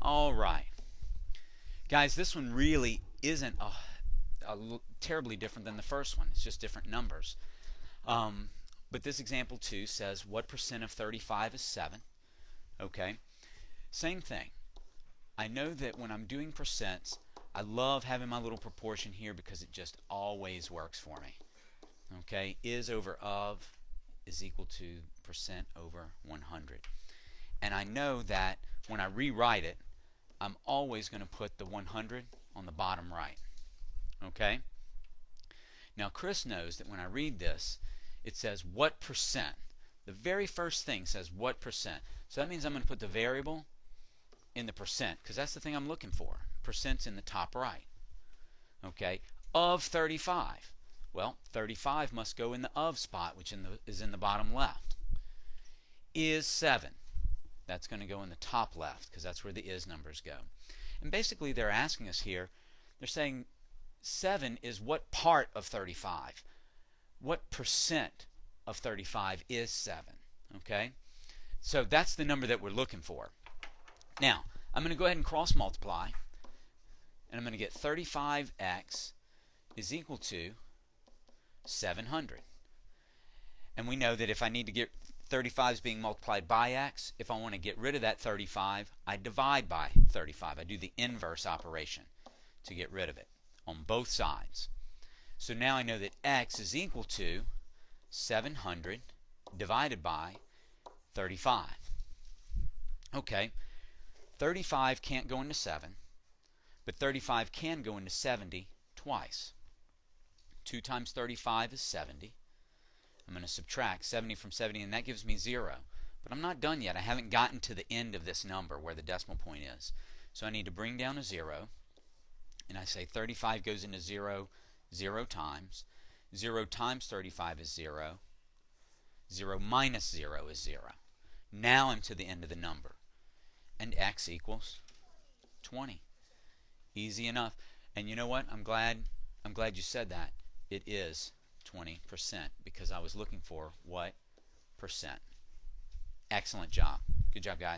All right. Guys, this one really isn't terribly different than the first one. It's just different numbers. But this example 2 says what percent of 35 is 7? Okay. Same thing. I know that when I'm doing percents, I love having my little proportion here because it just always works for me. Okay. Is over of is equal to percent over 100. And I know that when I rewrite it, I'm always going to put the 100 on the bottom right. Okay? Now Chris knows that when I read this, it says what percent. The very first thing says what percent. So that means I'm going to put the variable in the percent, because that's the thing I'm looking for. Percent's in the top right. Okay? Of 35. Well, 35 must go in the of spot, which is in the bottom left. Is 7. That's going to go in the top left, because that's where the is numbers go. And basically they're asking us here, they're saying 7 is what part of 35? What percent of 35 is 7? Okay? So that's the number that we're looking for. Now, I'm going to go ahead and cross multiply, and I'm going to get 35x is equal to 700. And we know that if I need to get 35 is being multiplied by x, if I want to get rid of that 35, I divide by 35. I do the inverse operation to get rid of it on both sides. So now I know that x is equal to 700 divided by 35. Okay, 35 can't go into 7, but 35 can go into 70 twice. 2 times 35 is 70. I'm going to subtract 70 from 70, and that gives me 0. But I'm not done yet. I haven't gotten to the end of this number where the decimal point is. So I need to bring down a 0, and I say 35 goes into 0 0 times. 0 times 35 is 0. 0 minus 0 is 0. Now I'm to the end of the number. And x equals 20. Easy enough. And you know what? I'm glad you said that. It is 20%, because I was looking for what percent. Excellent job. Good job, guys.